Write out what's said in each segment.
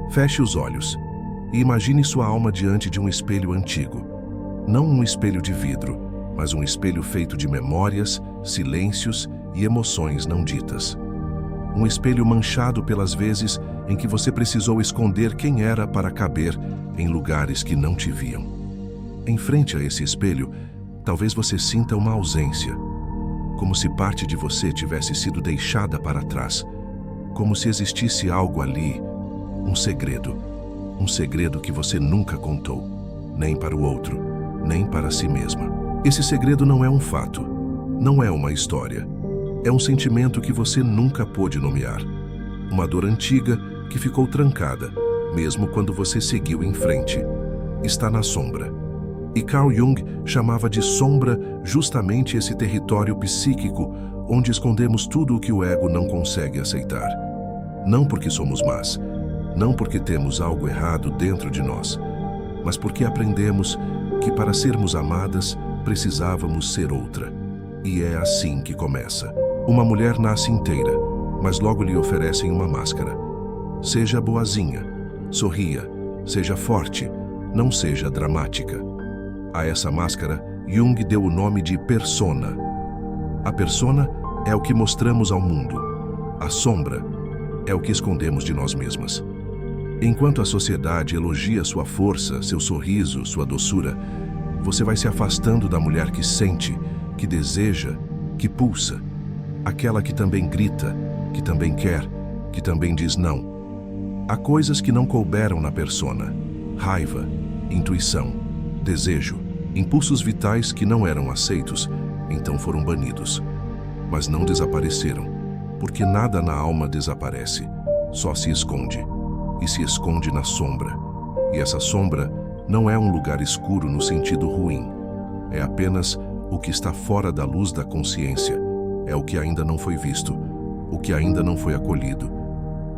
Feche os olhos e imagine sua alma diante de um espelho antigo. Não um espelho de vidro, mas um espelho feito de memórias, silêncios e emoções não ditas. Um espelho manchado pelas vezes em que você precisou esconder quem era para caber em lugares que não te viam. Em frente a esse espelho, talvez você sinta uma ausência, como se parte de você tivesse sido deixada para trás, como se existisse algo ali, um segredo que você nunca contou, nem para o outro, nem para si mesma. Esse segredo não é um fato, não é uma história, é um sentimento que você nunca pôde nomear, uma dor antiga que ficou trancada, mesmo quando você seguiu em frente. Está na sombra. E Carl Jung chamava de sombra justamente esse território psíquico onde escondemos tudo o que o ego não consegue aceitar. Não porque somos más, não porque temos algo errado dentro de nós, mas porque aprendemos que para sermos amadas precisávamos ser outra. E é assim que começa. Uma mulher nasce inteira, mas logo lhe oferecem uma máscara. Seja boazinha, sorria, seja forte, não seja dramática. A essa máscara, Jung deu o nome de persona. A persona é o que mostramos ao mundo. A sombra é o que escondemos de nós mesmas. Enquanto a sociedade elogia sua força, seu sorriso, sua doçura, você vai se afastando da mulher que sente, que deseja, que pulsa. Aquela que também grita, que também quer, que também diz não. Há coisas que não couberam na persona. Raiva, intuição, desejo, impulsos vitais que não eram aceitos, então foram banidos. Mas não desapareceram, porque nada na alma desaparece, só se esconde. E se esconde na sombra. E essa sombra não é um lugar escuro no sentido ruim. É apenas o que está fora da luz da consciência. É o que ainda não foi visto, o que ainda não foi acolhido.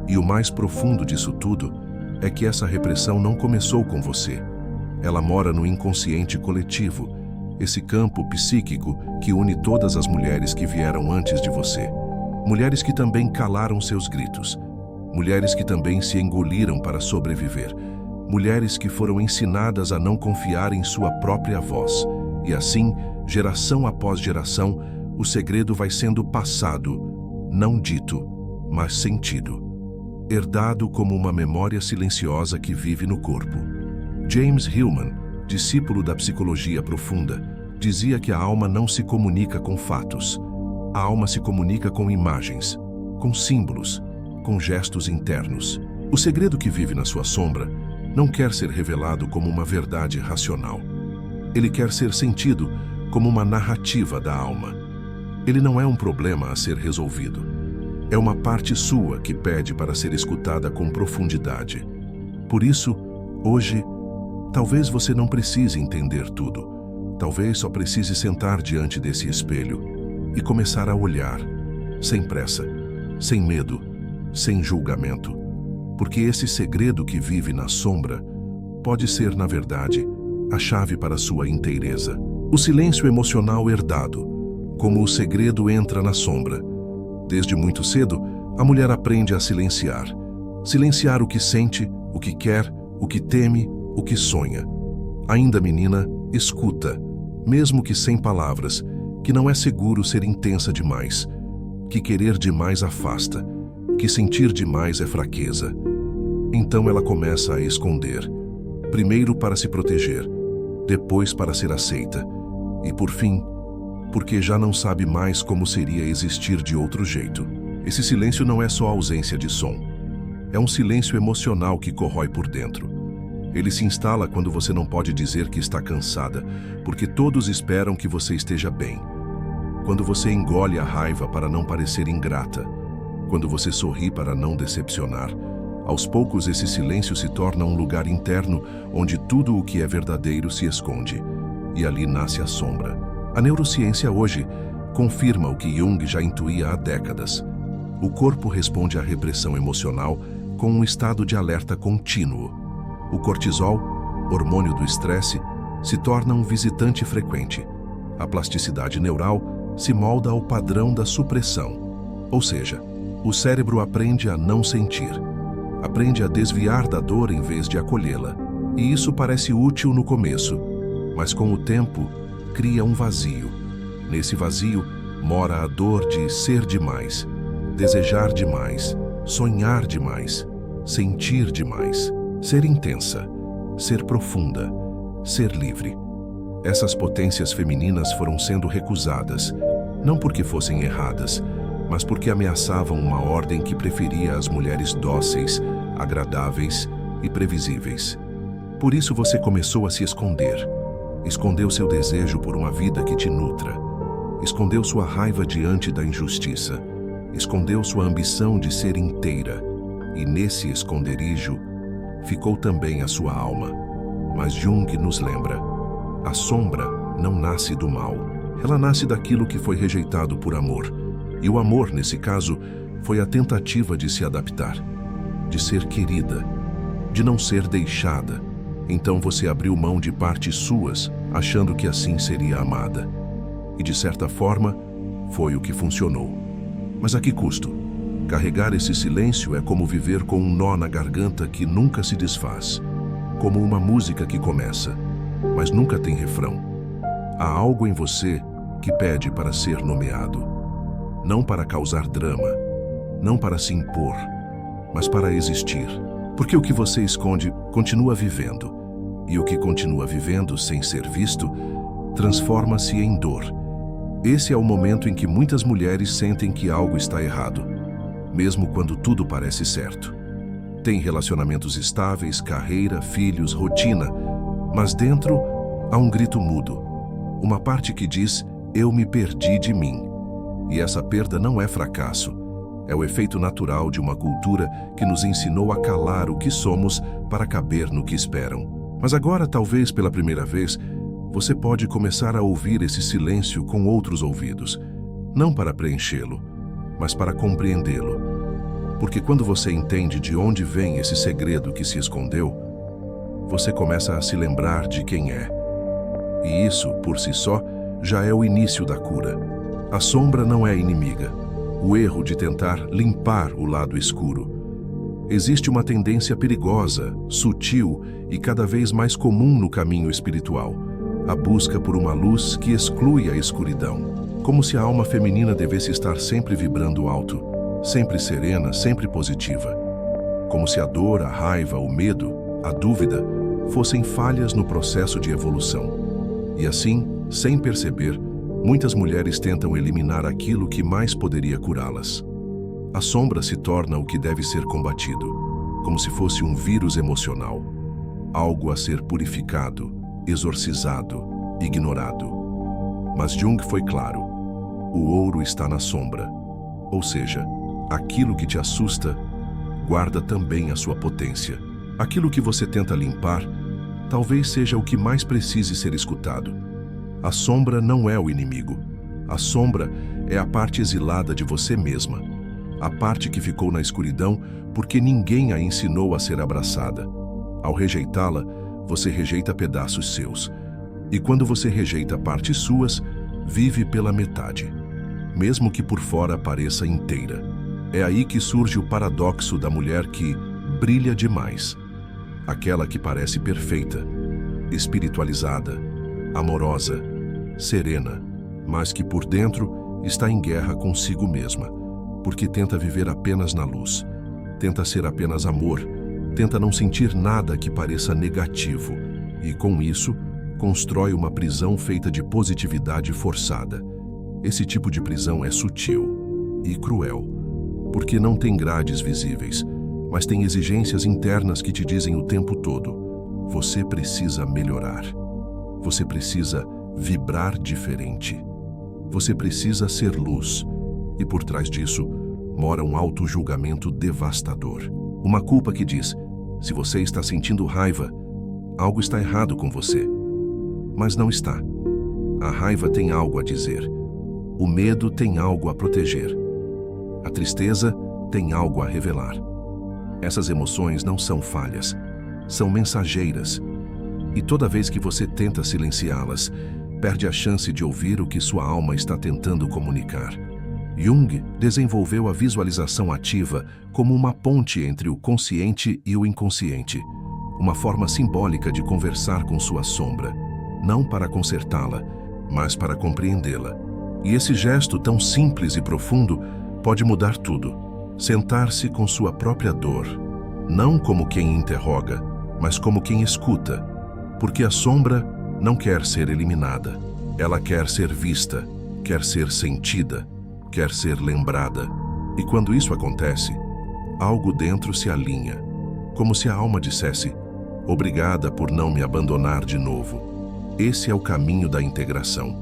E o mais profundo disso tudo é que essa repressão não começou com você. Ela mora no inconsciente coletivo, esse campo psíquico que une todas as mulheres que vieram antes de você. Mulheres que também calaram seus gritos. Mulheres que também se engoliram para sobreviver. Mulheres que foram ensinadas a não confiar em sua própria voz. E assim, geração após geração, o segredo vai sendo passado, não dito, mas sentido. Herdado como uma memória silenciosa que vive no corpo. James Hillman, discípulo da psicologia profunda, dizia que a alma não se comunica com fatos. A alma se comunica com imagens, com símbolos, com gestos internos. O segredo que vive na sua sombra não quer ser revelado como uma verdade racional. Ele quer ser sentido como uma narrativa da alma. Ele não é um problema a ser resolvido. É uma parte sua que pede para ser escutada com profundidade. Por isso, hoje, talvez você não precise entender tudo. Talvez só precise sentar diante desse espelho e começar a olhar, sem pressa, sem medo, sem julgamento, porque esse segredo que vive na sombra pode ser, na verdade, a chave para sua inteireza. O silêncio emocional herdado, como o segredo entra na sombra. Desde muito cedo, a mulher aprende a silenciar. Silenciar o que sente, o que quer, o que teme, o que sonha. Ainda menina, escuta, mesmo que sem palavras, que não é seguro ser intensa demais, que querer demais afasta, que sentir demais é fraqueza. Então ela começa a esconder, primeiro para se proteger, depois para ser aceita, e por fim, porque já não sabe mais como seria existir de outro jeito. Esse silêncio não é só ausência de som. É um silêncio emocional que corrói por dentro. Ele se instala quando você não pode dizer que está cansada, porque todos esperam que você esteja bem. Quando você engole a raiva para não parecer ingrata. Quando você sorri para não decepcionar. Aos poucos esse silêncio se torna um lugar interno onde tudo o que é verdadeiro se esconde. E ali nasce a sombra. A neurociência hoje confirma o que Jung já intuía há décadas. O corpo responde à repressão emocional com um estado de alerta contínuo. O cortisol, hormônio do estresse, se torna um visitante frequente. A plasticidade neural se molda ao padrão da supressão. Ou seja, o cérebro aprende a não sentir. Aprende a desviar da dor em vez de acolhê-la. E isso parece útil no começo, mas com o tempo cria um vazio. Nesse vazio mora a dor de ser demais, desejar demais, sonhar demais, sentir demais, ser intensa, ser profunda, ser livre. Essas potências femininas foram sendo recusadas, não porque fossem erradas, mas porque ameaçavam uma ordem que preferia as mulheres dóceis, agradáveis e previsíveis. Por isso você começou a se esconder. Escondeu seu desejo por uma vida que te nutra. Escondeu sua raiva diante da injustiça. Escondeu sua ambição de ser inteira. E nesse esconderijo ficou também a sua alma. Mas Jung nos lembra: a sombra não nasce do mal. Ela nasce daquilo que foi rejeitado por amor. E o amor, nesse caso, foi a tentativa de se adaptar, de ser querida, de não ser deixada. Então você abriu mão de partes suas, achando que assim seria amada. E de certa forma, foi o que funcionou. Mas a que custo? Carregar esse silêncio é como viver com um nó na garganta que nunca se desfaz. Como uma música que começa, mas nunca tem refrão. Há algo em você que pede para ser nomeado. Não para causar drama, não para se impor, mas para existir. Porque o que você esconde continua vivendo, e o que continua vivendo sem ser visto transforma-se em dor. Esse é o momento em que muitas mulheres sentem que algo está errado, mesmo quando tudo parece certo. Tem relacionamentos estáveis, carreira, filhos, rotina, mas dentro há um grito mudo, uma parte que diz: eu me perdi de mim. E essa perda não é fracasso, é o efeito natural de uma cultura que nos ensinou a calar o que somos para caber no que esperam. Mas agora, talvez pela primeira vez, você pode começar a ouvir esse silêncio com outros ouvidos, não para preenchê-lo, mas para compreendê-lo. Porque quando você entende de onde vem esse segredo que se escondeu, você começa a se lembrar de quem é. E isso, por si só, já é o início da cura. A sombra não é inimiga. O erro de tentar limpar o lado escuro. Existe uma tendência perigosa, sutil e cada vez mais comum no caminho espiritual. A busca por uma luz que exclui a escuridão. Como se a alma feminina devesse estar sempre vibrando alto, sempre serena, sempre positiva. Como se a dor, a raiva, o medo, a dúvida fossem falhas no processo de evolução. E assim, sem perceber, muitas mulheres tentam eliminar aquilo que mais poderia curá-las. A sombra se torna o que deve ser combatido, como se fosse um vírus emocional, algo a ser purificado, exorcizado, ignorado. Mas Jung foi claro: o ouro está na sombra, ou seja, aquilo que te assusta guarda também a sua potência. Aquilo que você tenta limpar talvez seja o que mais precise ser escutado. A sombra não é o inimigo. A sombra é a parte exilada de você mesma. A parte que ficou na escuridão porque ninguém a ensinou a ser abraçada. Ao rejeitá-la, você rejeita pedaços seus. E quando você rejeita partes suas, vive pela metade, mesmo que por fora pareça inteira. É aí que surge o paradoxo da mulher que brilha demais. Aquela que parece perfeita, espiritualizada, amorosa, serena, mas que por dentro está em guerra consigo mesma, porque tenta viver apenas na luz, tenta ser apenas amor, tenta não sentir nada que pareça negativo e, com isso, constrói uma prisão feita de positividade forçada. Esse tipo de prisão é sutil e cruel, porque não tem grades visíveis, mas tem exigências internas que te dizem o tempo todo: você precisa melhorar. Você precisa vibrar diferente. Você precisa ser luz. E por trás disso, mora um auto-julgamento devastador. Uma culpa que diz: se você está sentindo raiva, algo está errado com você. Mas não está. A raiva tem algo a dizer. O medo tem algo a proteger. A tristeza tem algo a revelar. Essas emoções não são falhas, são mensageiras. E toda vez que você tenta silenciá-las, perde a chance de ouvir o que sua alma está tentando comunicar. Jung desenvolveu a visualização ativa como uma ponte entre o consciente e o inconsciente, uma forma simbólica de conversar com sua sombra, não para consertá-la, mas para compreendê-la. E esse gesto tão simples e profundo pode mudar tudo. Sentar-se com sua própria dor, não como quem interroga, mas como quem escuta, porque a sombra não quer ser eliminada. Ela quer ser vista, quer ser sentida, quer ser lembrada. E quando isso acontece, algo dentro se alinha, como se a alma dissesse: obrigada por não me abandonar de novo. Esse é o caminho da integração,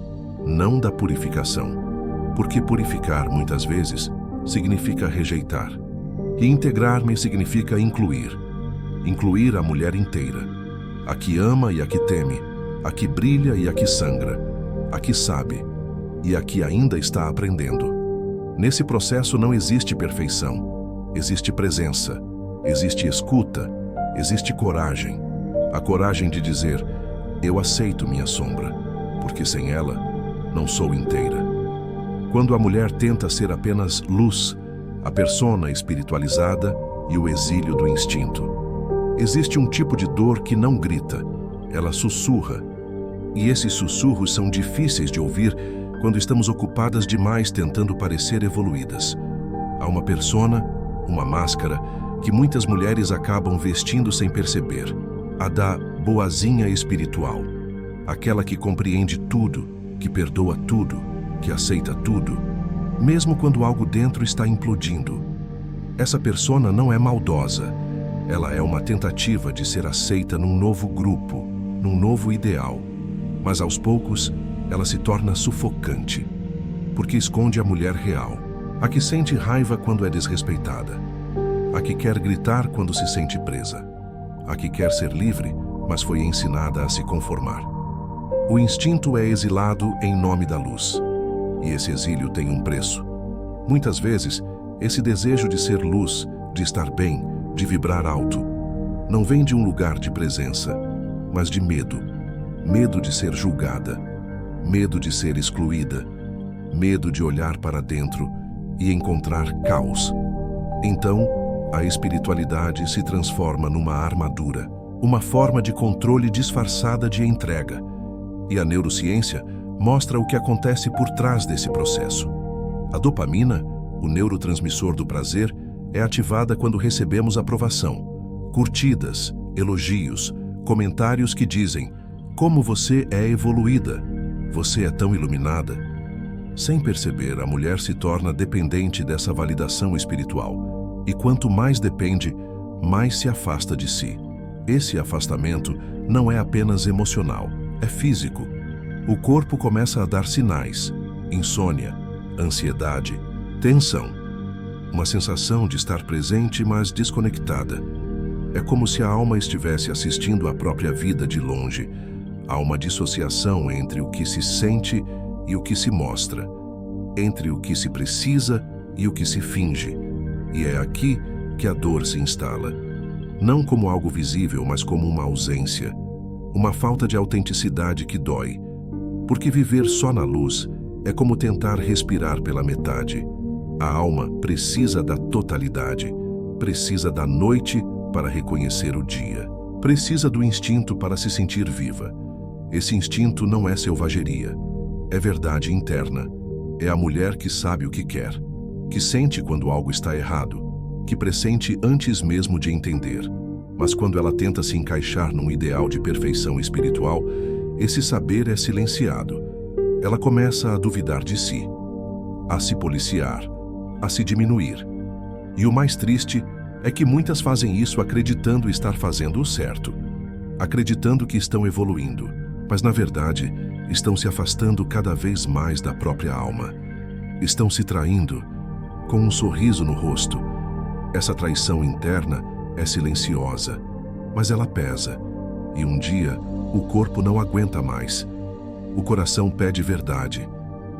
não da purificação, porque purificar, muitas vezes, significa rejeitar. E integrar-me significa incluir. Incluir a mulher inteira, a que ama e a que teme, a que brilha e a que sangra, a que sabe e a que ainda está aprendendo. Nesse processo não existe perfeição, existe presença, existe escuta, existe coragem. A coragem de dizer: eu aceito minha sombra, porque sem ela não sou inteira. Quando a mulher tenta ser apenas luz, a persona espiritualizada e o exílio do instinto. Existe um tipo de dor que não grita, ela sussurra. E esses sussurros são difíceis de ouvir quando estamos ocupadas demais tentando parecer evoluídas. Há uma persona, uma máscara, que muitas mulheres acabam vestindo sem perceber. A da boazinha espiritual. Aquela que compreende tudo, que perdoa tudo, que aceita tudo, mesmo quando algo dentro está implodindo. Essa persona não é maldosa. Ela é uma tentativa de ser aceita num novo grupo, num novo ideal. Mas aos poucos, ela se torna sufocante, porque esconde a mulher real, a que sente raiva quando é desrespeitada, a que quer gritar quando se sente presa, a que quer ser livre, mas foi ensinada a se conformar. O instinto é exilado em nome da luz, e esse exílio tem um preço. Muitas vezes, esse desejo de ser luz, de estar bem, de vibrar alto, não vem de um lugar de presença, mas de medo. Medo de ser julgada, medo de ser excluída, medo de olhar para dentro e encontrar caos. Então, a espiritualidade se transforma numa armadura, uma forma de controle disfarçada de entrega. E a neurociência mostra o que acontece por trás desse processo. A dopamina, o neurotransmissor do prazer, é ativada quando recebemos aprovação, curtidas, elogios, comentários que dizem: como você é evoluída, você é tão iluminada. Sem perceber, a mulher se torna dependente dessa validação espiritual. E quanto mais depende, mais se afasta de si. Esse afastamento não é apenas emocional, é físico. O corpo começa a dar sinais: insônia, ansiedade, tensão. Uma sensação de estar presente, mas desconectada. É como se a alma estivesse assistindo a própria vida de longe. Há uma dissociação entre o que se sente e o que se mostra, entre o que se precisa e o que se finge. E é aqui que a dor se instala. Não como algo visível, mas como uma ausência. Uma falta de autenticidade que dói. Porque viver só na luz é como tentar respirar pela metade. A alma precisa da totalidade. Precisa da noite para reconhecer o dia. Precisa do instinto para se sentir viva. Esse instinto não é selvageria. É verdade interna. É a mulher que sabe o que quer, que sente quando algo está errado, que pressente antes mesmo de entender. Mas quando ela tenta se encaixar num ideal de perfeição espiritual, esse saber é silenciado. Ela começa a duvidar de si, a se policiar, a se diminuir. E o mais triste é que muitas fazem isso acreditando estar fazendo o certo, acreditando que estão evoluindo, mas na verdade estão se afastando cada vez mais da própria alma. Estão se traindo com um sorriso no rosto. Essa traição interna é silenciosa, mas ela pesa, e um dia o corpo não aguenta mais. O coração pede verdade,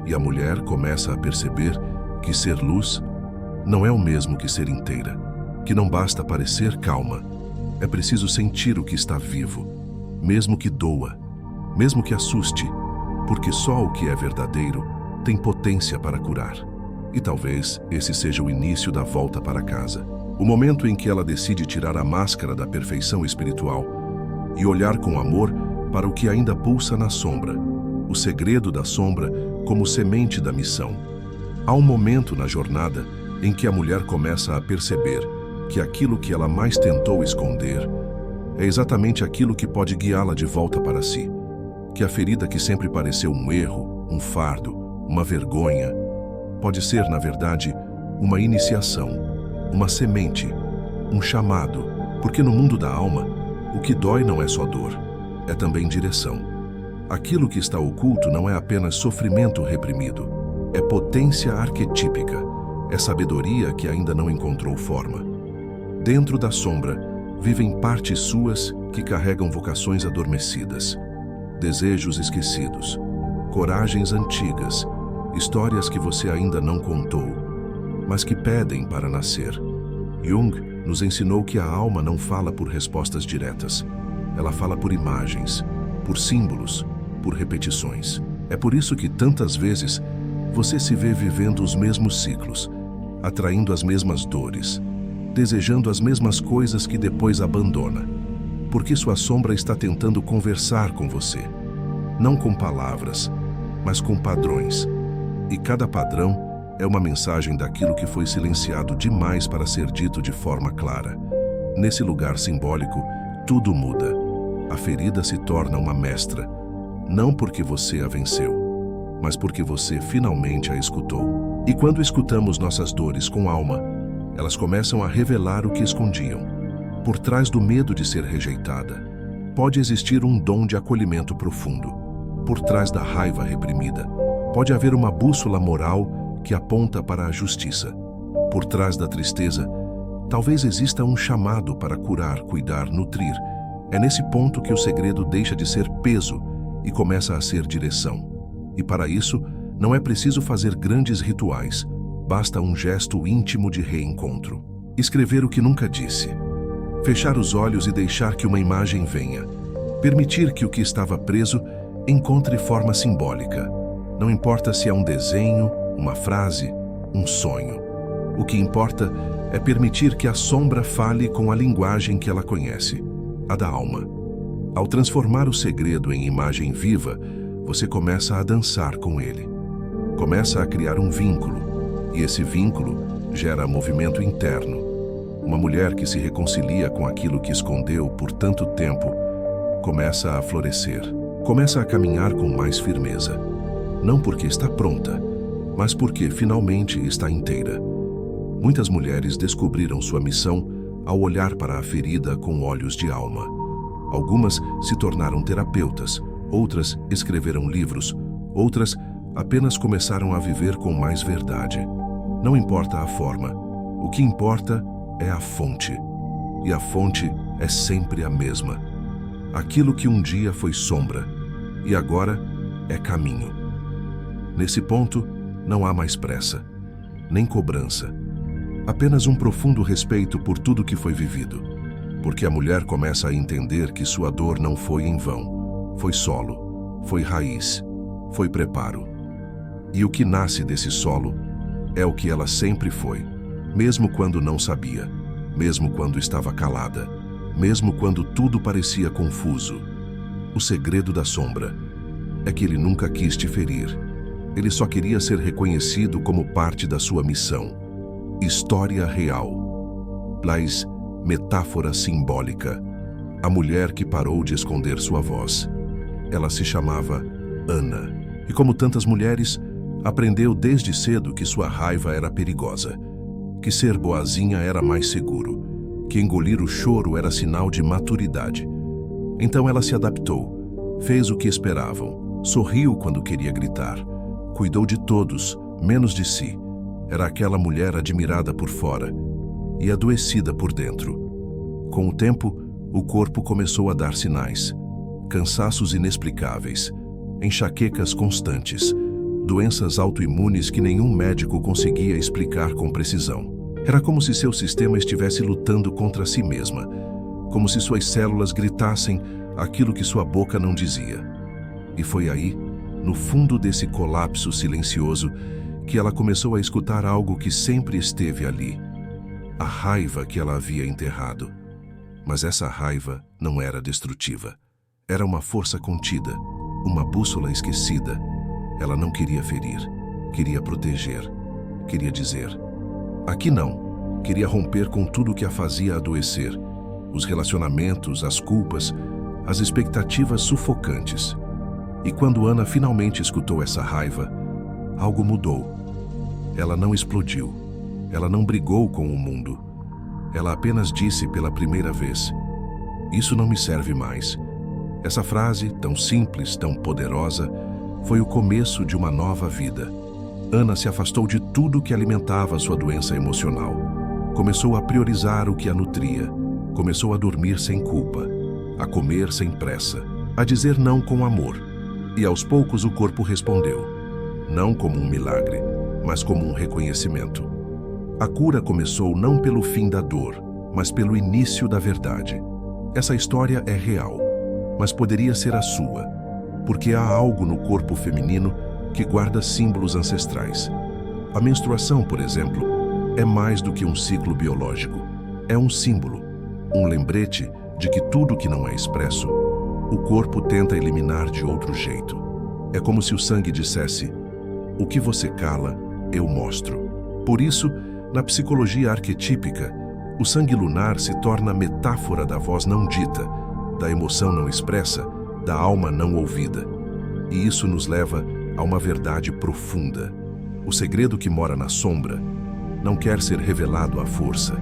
e a mulher começa a perceber que ser luz não é o mesmo que ser inteira, que não basta parecer calma, é preciso sentir o que está vivo, mesmo que doa, mesmo que assuste, porque só o que é verdadeiro tem potência para curar. E talvez esse seja o início da volta para casa. O momento em que ela decide tirar a máscara da perfeição espiritual e olhar com amor para o que ainda pulsa na sombra, o segredo da sombra como semente da missão. Há um momento na jornada em que a mulher começa a perceber que aquilo que ela mais tentou esconder é exatamente aquilo que pode guiá-la de volta para si. Que a ferida que sempre pareceu um erro, um fardo, uma vergonha, pode ser, na verdade, uma iniciação, uma semente, um chamado, porque no mundo da alma, o que dói não é só dor, é também direção. Aquilo que está oculto não é apenas sofrimento reprimido, é potência arquetípica, é sabedoria que ainda não encontrou forma. Dentro da sombra, vivem partes suas que carregam vocações adormecidas, desejos esquecidos, coragens antigas, histórias que você ainda não contou, mas que pedem para nascer. Jung nos ensinou que a alma não fala por respostas diretas. Ela fala por imagens, por símbolos, por repetições. É por isso que tantas vezes você se vê vivendo os mesmos ciclos, atraindo as mesmas dores, desejando as mesmas coisas que depois abandona, porque sua sombra está tentando conversar com você, não com palavras, mas com padrões. E cada padrão é uma mensagem daquilo que foi silenciado demais para ser dito de forma clara. Nesse lugar simbólico, tudo muda. A ferida se torna uma mestra, não porque você a venceu, mas porque você finalmente a escutou. E quando escutamos nossas dores com alma, elas começam a revelar o que escondiam. Por trás do medo de ser rejeitada, pode existir um dom de acolhimento profundo. Por trás da raiva reprimida, pode haver uma bússola moral que aponta para a justiça. Por trás da tristeza, talvez exista um chamado para curar, cuidar, nutrir. É nesse ponto que o segredo deixa de ser peso e começa a ser direção. E para isso, não é preciso fazer grandes rituais, basta um gesto íntimo de reencontro. Escrever o que nunca disse. Fechar os olhos e deixar que uma imagem venha. Permitir que o que estava preso encontre forma simbólica. Não importa se é um desenho, uma frase, um sonho. O que importa é permitir que a sombra fale com a linguagem que ela conhece, a da alma. Ao transformar o segredo em imagem viva, você começa a dançar com ele. Começa a criar um vínculo, e esse vínculo gera movimento interno. Uma mulher que se reconcilia com aquilo que escondeu por tanto tempo começa a florescer, começa a caminhar com mais firmeza. Não porque está pronta, mas porque finalmente está inteira. Muitas mulheres descobriram sua missão ao olhar para a ferida com olhos de alma. Algumas se tornaram terapeutas, outras escreveram livros, outras apenas começaram a viver com mais verdade. Não importa a forma, o que importa é a fonte. E a fonte é sempre a mesma. Aquilo que um dia foi sombra e agora é caminho. Nesse ponto, não há mais pressa, nem cobrança. Apenas um profundo respeito por tudo que foi vivido. Porque a mulher começa a entender que sua dor não foi em vão. Foi solo, foi raiz, foi preparo. E o que nasce desse solo é o que ela sempre foi, mesmo quando não sabia, mesmo quando estava calada, mesmo quando tudo parecia confuso. O segredo da sombra é que ele nunca quis te ferir. Ele só queria ser reconhecido como parte da sua missão. História real. Blaise, metáfora simbólica. A mulher que parou de esconder sua voz. Ela se chamava Ana. E como tantas mulheres, aprendeu desde cedo que sua raiva era perigosa, que ser boazinha era mais seguro, que engolir o choro era sinal de maturidade. Então ela se adaptou, fez o que esperavam, sorriu quando queria gritar, cuidou de todos, menos de si. Era aquela mulher admirada por fora e adoecida por dentro. Com o tempo, o corpo começou a dar sinais. Cansaços inexplicáveis, enxaquecas constantes, doenças autoimunes que nenhum médico conseguia explicar com precisão. Era como se seu sistema estivesse lutando contra si mesma, como se suas células gritassem aquilo que sua boca não dizia. E foi aí, no fundo desse colapso silencioso, que ela começou a escutar algo que sempre esteve ali, a raiva que ela havia enterrado. Mas essa raiva não era destrutiva. Era uma força contida, uma bússola esquecida. Ela não queria ferir, queria proteger, queria dizer: aqui não. Queria romper com tudo que a fazia adoecer, os relacionamentos, as culpas, as expectativas sufocantes. E quando Ana finalmente escutou essa raiva, algo mudou. Ela não explodiu, ela não brigou com o mundo. Ela apenas disse pela primeira vez: isso não me serve mais. Essa frase, tão simples, tão poderosa, foi o começo de uma nova vida. Ana se afastou de tudo que alimentava sua doença emocional. Começou a priorizar o que a nutria. Começou a dormir sem culpa, a comer sem pressa, a dizer não com amor. E aos poucos o corpo respondeu, não como um milagre, mas como um reconhecimento. A cura começou não pelo fim da dor, mas pelo início da verdade. Essa história é real, mas poderia ser a sua, porque há algo no corpo feminino que guarda símbolos ancestrais. A menstruação, por exemplo, é mais do que um ciclo biológico. É um símbolo, um lembrete de que tudo que não é expresso, o corpo tenta eliminar de outro jeito. É como se o sangue dissesse: o que você cala, eu mostro. Por isso, na psicologia arquetípica, o sangue lunar se torna metáfora da voz não dita, da emoção não expressa, da alma não ouvida. E isso nos leva a uma verdade profunda. O segredo que mora na sombra não quer ser revelado à força.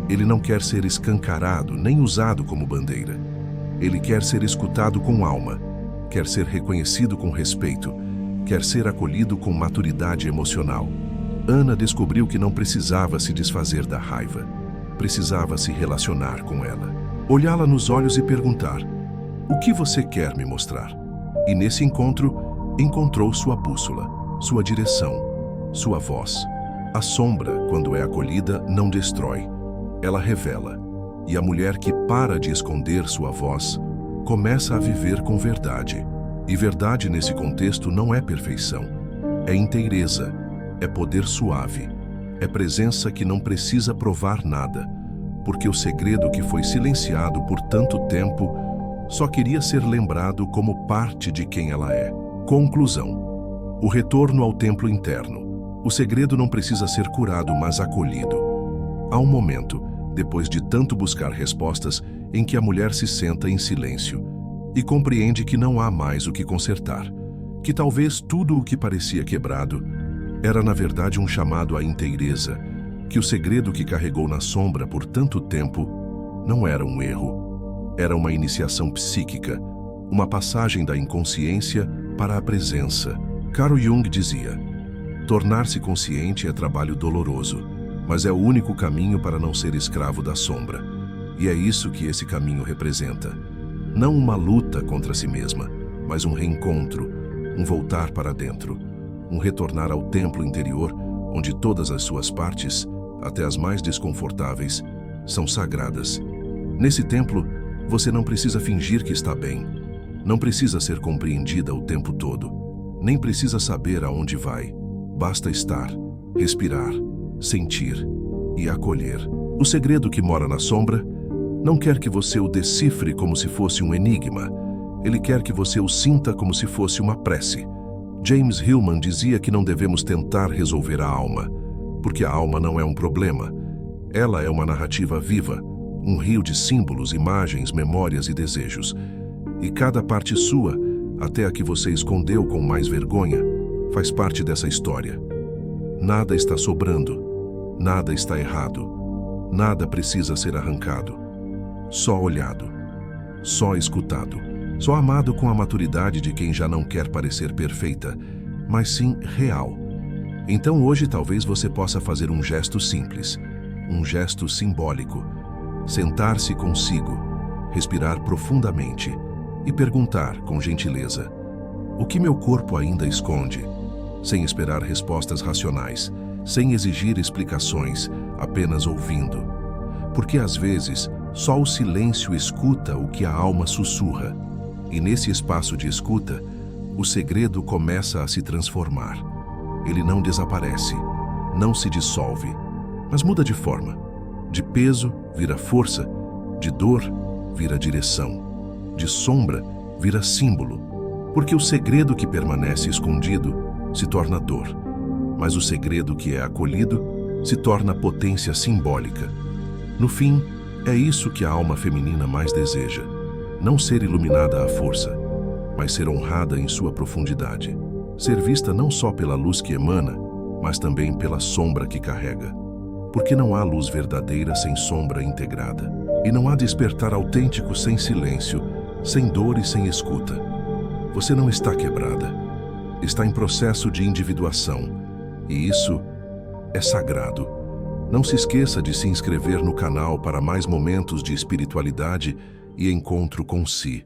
Ele não quer ser escancarado nem usado como bandeira. Ele quer ser escutado com alma, quer ser reconhecido com respeito, quer ser acolhido com maturidade emocional. Ana descobriu que não precisava se desfazer da raiva, precisava se relacionar com ela. Olhá-la nos olhos e perguntar: o que você quer me mostrar? E nesse encontro, encontrou sua bússola, sua direção, sua voz. A sombra, quando é acolhida, não destrói. Ela revela. E a mulher que para de esconder sua voz, começa a viver com verdade. E verdade nesse contexto não é perfeição. É inteireza, é poder suave, é presença que não precisa provar nada, porque o segredo que foi silenciado por tanto tempo só queria ser lembrado como parte de quem ela é. Conclusão: o retorno ao templo interno. O segredo não precisa ser curado, mas acolhido. Há um momento, depois de tanto buscar respostas, em que a mulher se senta em silêncio e compreende que não há mais o que consertar, que talvez tudo o que parecia quebrado era na verdade um chamado à inteireza, que o segredo que carregou na sombra por tanto tempo não era um erro, era uma iniciação psíquica, uma passagem da inconsciência para a presença. Carl Jung dizia: tornar-se consciente é trabalho doloroso, mas é o único caminho para não ser escravo da sombra. E é isso que esse caminho representa. Não uma luta contra si mesma, mas um reencontro, um voltar para dentro, um retornar ao templo interior, onde todas as suas partes, até as mais desconfortáveis, são sagradas. Nesse templo, você não precisa fingir que está bem, não precisa ser compreendida o tempo todo, nem precisa saber aonde vai. Basta estar, respirar, sentir e acolher. O segredo que mora na sombra não quer que você o decifre como se fosse um enigma. Ele quer que você o sinta como se fosse uma prece. James Hillman dizia que não devemos tentar resolver a alma, porque a alma não é um problema. Ela é uma narrativa viva, um rio de símbolos, imagens, memórias e desejos. E cada parte sua, até a que você escondeu com mais vergonha, faz parte dessa história. Nada está sobrando, nada está errado, nada precisa ser arrancado. Só olhado, só escutado, só amado com a maturidade de quem já não quer parecer perfeita, mas sim real. Então hoje talvez você possa fazer um gesto simples, um gesto simbólico. Sentar-se consigo, respirar profundamente e perguntar com gentileza: o que meu corpo ainda esconde? Sem esperar respostas racionais, sem exigir explicações, apenas ouvindo. Porque às vezes, só o silêncio escuta o que a alma sussurra. E nesse espaço de escuta, o segredo começa a se transformar. ele não desaparece, não se dissolve, mas muda de forma. De peso vira força, de dor vira direção, de sombra vira símbolo, porque o segredo que permanece escondido se torna dor, mas o segredo que é acolhido se torna potência simbólica. No fim, é isso que a alma feminina mais deseja, não ser iluminada à força, mas ser honrada em sua profundidade, ser vista não só pela luz que emana, mas também pela sombra que carrega. Porque não há luz verdadeira sem sombra integrada, e não há despertar autêntico sem silêncio, sem dor e sem escuta. Você não está quebrada, está em processo de individuação, e isso é sagrado. Não se esqueça de se inscrever no canal para mais momentos de espiritualidade e encontro com si.